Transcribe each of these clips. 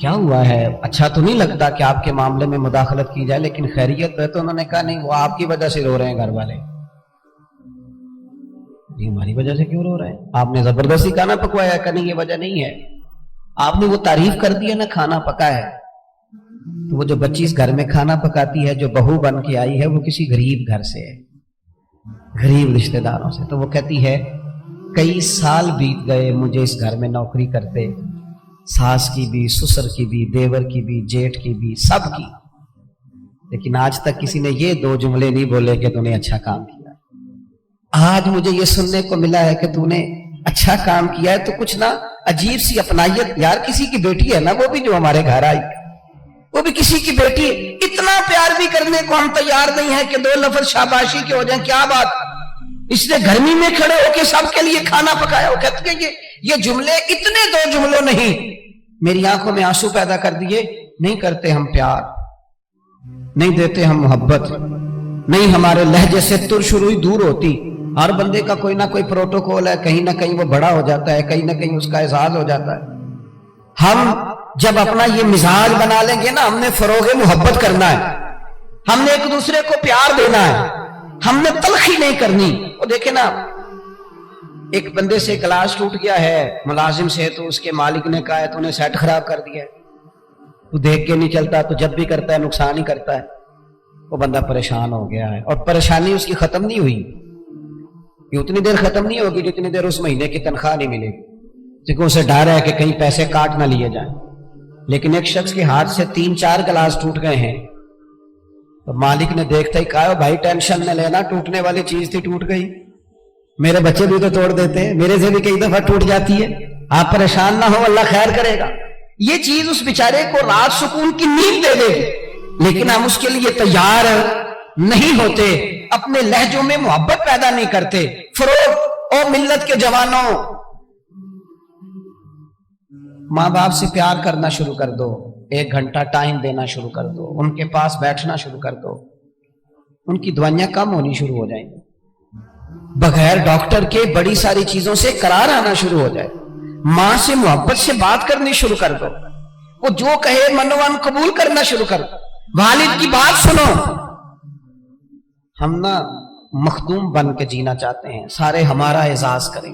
کیا ہوا ہے, اچھا تو نہیں لگتا کہ آپ کے معاملے میں مداخلت کی جائے, لیکن خیریت ہے؟ تو انہوں نے کہا نہیں, وہ آپ کی وجہ سے رو رہے ہیں گھر والے. جی ہماری وجہ سے کیوں رو رہے ہیں؟ آپ نے زبردستی کھانا پکوایا؟ کہ نہیں یہ وجہ نہیں ہے, آپ نے وہ تعریف کر دی ہے نا کھانا پکا ہے. تو وہ جو بچی اس گھر میں کھانا پکاتی ہے, جو بہو بن کے آئی ہے, وہ کسی غریب گھر سے ہے, غریب رشتہ داروں سے. تو وہ کہتی ہے کئی سال بیت گئے مجھے اس گھر میں نوکری کرتے, ساس کی بھی, سسر کی بھی, دیور کی بھی, جیٹھ کی بھی, سب کی, لیکن آج تک کسی نے یہ دو جملے نہیں بولے کہ تو نے اچھا کام کیا. آج مجھے یہ سننے کو ملا ہے کہ تو نے اچھا کام کیا ہے, تو کچھ نہ عجیب سی اپنائیت. یار کسی کی بیٹی ہے نا وہ بھی, جو ہمارے گھر آئی, وہ بھی کسی کی بیٹی ہے. اتنا پیار بھی کرنے کو ہم تیار نہیں ہے کہ دو لفظ شاباشی کے ہو جائیں. کیا بات, اس نے گرمی میں کھڑے ہو کے سب کے لیے کھانا پکایا. وہ کہتے ہیں کہ یہ جملے اتنے دو جملوں نہیں, میری آنکھوں میں آنسو پیدا کر دیے. نہیں کرتے ہم پیار, نہیں دیتے ہم محبت, نہیں ہمارے لہجے سے ترشروئی دور ہوتی. ہر بندے کا کوئی نہ کوئی پروٹوکول ہے, کہیں نہ کہیں وہ بڑا ہو جاتا ہے, کہیں نہ کہیں اس کا اعزاز ہو جاتا ہے. ہم جب اپنا یہ مزاج بنا لیں گے نا, ہم نے فروغ محبت کرنا ہے, ہم نے ایک دوسرے کو پیار دینا ہے, ہم نے تلخی نہیں کرنی. وہ دیکھیں نا, ایک بندے سے گلاس ٹوٹ گیا ہے ملازم سے, تو اس کے مالک نے کہا ہے تو نے سیٹ خراب کر دیا ہے, تو دیکھ کے نہیں چلتا, تو جب بھی کرتا ہے نقصان ہی کرتا ہے. وہ بندہ پریشان ہو گیا ہے, اور پریشانی اس کی ختم نہیں ہوئی. یہ اتنی دیر ختم نہیں ہوگی جتنی دیر اس مہینے کی تنخواہ نہیں ملے گی, کیونکہ اسے ڈر ہے کہ کہیں پیسے کاٹ نہ لیے جائیں. لیکن ایک شخص کے ہاتھ سے 3-4 گلاس ٹوٹ گئے ہیں, تو مالک نے دیکھتا ہی کہا بھائی ٹینشن نہ لینا, ٹوٹنے والی چیز تھی ٹوٹ گئی, میرے بچے بھی تو توڑ دیتے ہیں, میرے سے بھی کئی دفعہ ٹوٹ جاتی ہے, آپ پریشان نہ ہو, اللہ خیر کرے گا. یہ چیز اس بیچارے کو رات سکون کی نیند دے دے گی, لیکن ہم اس کے لیے تیار نہیں ہوتے, اپنے لہجوں میں محبت پیدا نہیں کرتے. فروغ او ملت کے جوانوں, ماں باپ سے پیار کرنا شروع کر دو, 1 گھنٹہ ٹائم دینا شروع کر دو, ان کے پاس بیٹھنا شروع کر دو, ان کی دوائیاں کم ہونی شروع ہو جائیں گی. بغیر ڈاکٹر کے بڑی ساری چیزوں سے قرار آنا شروع ہو جائے. ماں سے محبت سے بات کرنی شروع کر دو, وہ جو کہے منوان قبول کرنا شروع کر دو. والد کی بات سنو. ہم نا مخدوم بن کے جینا چاہتے ہیں, سارے ہمارا اعزاز کریں.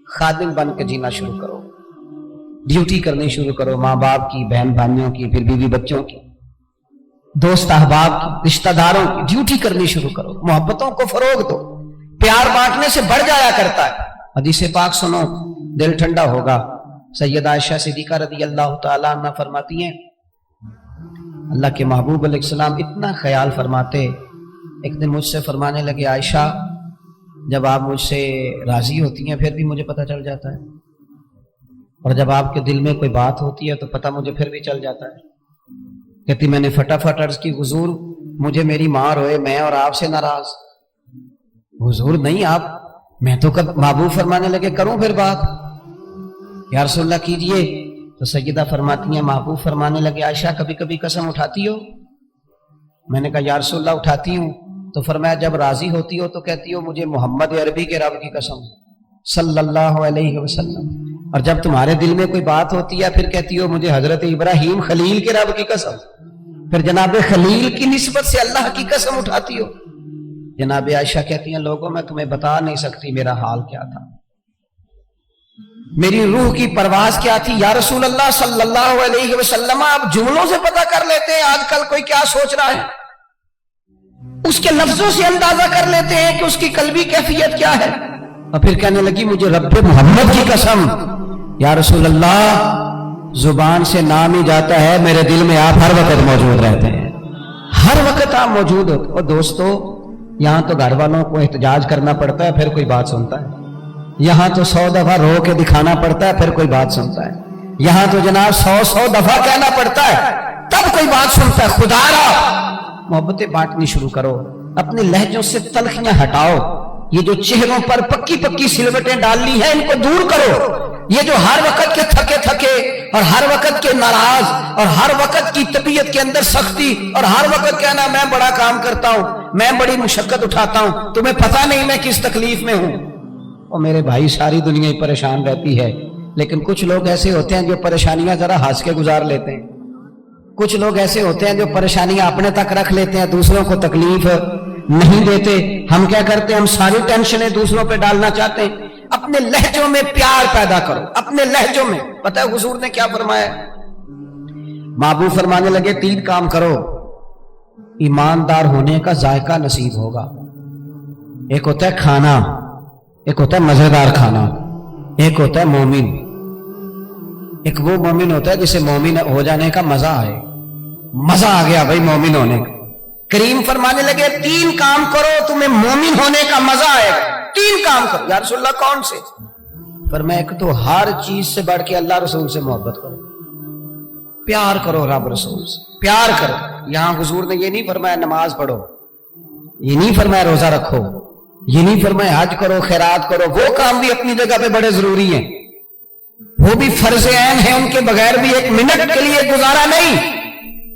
خادم بن کے جینا شروع کرو, ڈیوٹی کرنی شروع کرو, ماں باپ کی, بہن بھائیوں کی, پھر بیوی بچوں کی, دوست احباب کی, رشتہ داروں کی ڈیوٹی کرنی شروع کرو. محبتوں کو فروغ دو, پیار بانٹنے سے بڑھ جایا کرتا ہے. حدیث پاک سنو, دل ٹھنڈا ہوگا. سیدہ عائشہ صدیقہ رضی اللہ تعالیٰ عنہ فرماتی ہیں, اللہ کے محبوب علیہ السلام اتنا خیال فرماتے. ایک دن مجھ سے فرمانے لگے, عائشہ جب آپ مجھ سے راضی ہوتی ہیں پھر بھی مجھے پتہ چل جاتا ہے, اور جب آپ کے دل میں کوئی بات ہوتی ہے تو پتہ مجھے پھر بھی چل جاتا ہے. کہتی میں نے فٹافٹ عرض کی, حضور مجھے میری ماں روئے, میں اور آپ سے ناراض. حضور نہیں آپ, میں تو کب. محبوب فرمانے لگے کروں پھر بات, یا رسول اللہ کیجئے. تو سیدہ فرماتی ہیں, محبوب فرمانے لگے عائشہ کبھی کبھی قسم اٹھاتی ہو؟ میں نے کہا یا رسول اللہ اٹھاتی ہوں. تو فرمایا جب راضی ہوتی ہو تو کہتی ہو مجھے محمد عربی کے رب کی قسم صلی اللہ علیہ وسلم, اور جب تمہارے دل میں کوئی بات ہوتی ہے پھر کہتی ہو مجھے حضرت ابراہیم خلیل کے رب کی قسم, پھر جناب خلیل کی نسبت سے اللہ کی قسم اٹھاتی ہو. جناب عائشہ کہتی ہیں لوگوں میں تمہیں بتا نہیں سکتی میرا حال کیا تھا, میری روح کی پرواز کیا تھی. یا رسول اللہ صلی اللہ علیہ وسلم, آپ جملوں سے پتہ کر لیتے ہیں آج کل کوئی کیا سوچ رہا ہے, اس کے لفظوں سے اندازہ کر لیتے ہیں کہ اس کی قلبی کیفیت کیا ہے. اور پھر کہنے لگی مجھے رب محمد کی قسم, یا رسول اللہ زبان سے نام ہی جاتا ہے, میرے دل میں آپ ہر وقت موجود رہتے ہیں, ہر وقت آپ موجود ہوتے. اور دوستو یہاں تو گھر والوں کو احتجاج کرنا پڑتا ہے پھر کوئی بات سنتا ہے, یہاں تو 100 دفعہ رو کے دکھانا پڑتا ہے پھر کوئی بات سنتا ہے, یہاں تو جناب 100 دفعہ کہنا پڑتا ہے تب کوئی بات سنتا ہے. خدا را محبتیں بانٹنی شروع کرو, اپنے لہجوں سے تلخیاں ہٹاؤ, یہ جو چہروں پر پکی پکی سلوٹیں ڈال لی ہیں ان کو دور کرو. یہ جو ہر وقت کے تھکے اور ہر وقت کے ناراض اور ہر وقت کی طبیعت کے اندر سختی اور ہر وقت کہنا میں بڑا کام کرتا ہوں, میں بڑی مشقت اٹھاتا ہوں, تمہیں پتہ نہیں میں کس تکلیف میں ہوں. اور میرے بھائی ساری دنیا ہی پریشان رہتی ہے, لیکن کچھ لوگ ایسے ہوتے ہیں جو پریشانیاں ذرا ہنس کے گزار لیتے ہیں. کچھ لوگ ایسے ہوتے ہیں جو پریشانیاں اپنے تک رکھ لیتے ہیں, دوسروں کو تکلیف نہیں دیتے. ہم کیا کرتے ہیں, ہم ساری ٹینشنیں دوسروں پہ ڈالنا چاہتے ہیں. اپنے لہجوں میں پیار پیدا کرو, اپنے لہجوں میں. پتہ ہے حضور نے کیا فرمایا؟ محبوب فرمانے لگے 3 کام کرو, ایماندار ہونے کا ذائقہ نصیب ہوگا. ایک ہوتا ہے کھانا, ایک ہوتا ہے مزیدار کھانا, ایک ہوتا ہے مومن. ایک وہ مومن ہوتا ہے جسے مومن ہو جانے کا مزہ آئے. مزہ آ گیا بھائی مومن ہونے کا. کریم فرمانے لگے 3 کام کرو تمہیں مومن ہونے کا مزہ آئے. 3 کام کرو. یا رسول اللہ کون سے؟ فرمایا ایک تو ہر چیز سے بڑھ کے اللہ رسول سے محبت کرو, پیار کرو رب رسول سے, پیار کرو. یہاں حضور نے یہ نہیں فرمایا نماز پڑھو, یہ نہیں فرمایا روزہ رکھو, یہ نہیں فرمایا حج کرو, خیرات کرو. وہ کام بھی اپنی جگہ پہ بڑے ضروری ہیں, وہ بھی فرض عین ہیں, ان کے بغیر بھی 1 منٹ کے لیے گزارا نہیں.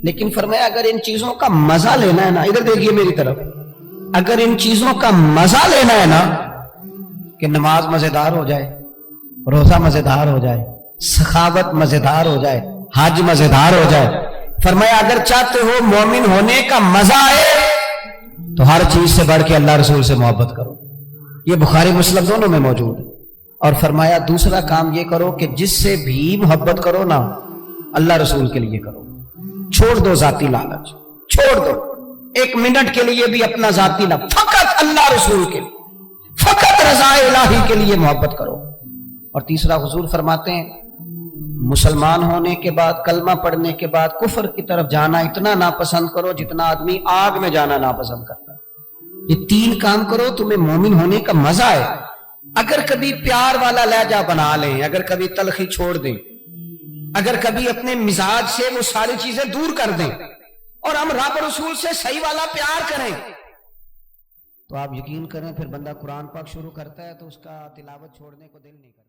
لیکن فرمایا اگر ان چیزوں کا مزہ لینا ہے نا, ادھر دیکھیے میری طرف, اگر ان چیزوں کا مزہ لینا ہے نا, کہ نماز مزیدار ہو جائے, روزہ مزیدار ہو جائے, سخاوت مزیدار ہو جائے, حج مزیدار ہو جائے, فرمایا اگر چاہتے ہو مومن ہونے کا مزہ آئے تو ہر چیز سے بڑھ کے اللہ رسول سے محبت کرو. یہ بخاری مسلم دونوں میں موجود ہے. اور فرمایا دوسرا کام یہ کرو کہ جس سے بھی محبت کرو نا, اللہ رسول کے لیے کرو. چھوڑ دو ذاتی لالچ, چھوڑ دو 1 منٹ کے لیے بھی اپنا ذاتی نہ, فقط اللہ رسول کے لیے, فقط رضا الہی کے لیے محبت کرو. اور تیسرا حضور فرماتے ہیں مسلمان ہونے کے بعد, کلمہ پڑھنے کے بعد کفر کی طرف جانا اتنا ناپسند کرو جتنا آدمی آگ میں جانا ناپسند کرتا ہے. یہ 3 کام کرو تمہیں مومن ہونے کا مزہ آئے. اگر کبھی پیار والا لہجہ بنا لیں, اگر کبھی تلخی چھوڑ دیں, اگر کبھی اپنے مزاج سے وہ ساری چیزیں دور کر دیں اور ہم رب رسول سے صحیح والا پیار کریں, تو آپ یقین کریں پھر بندہ قرآن پاک شروع کرتا ہے تو اس کا تلاوت چھوڑنے کو دل نہیں کرتا.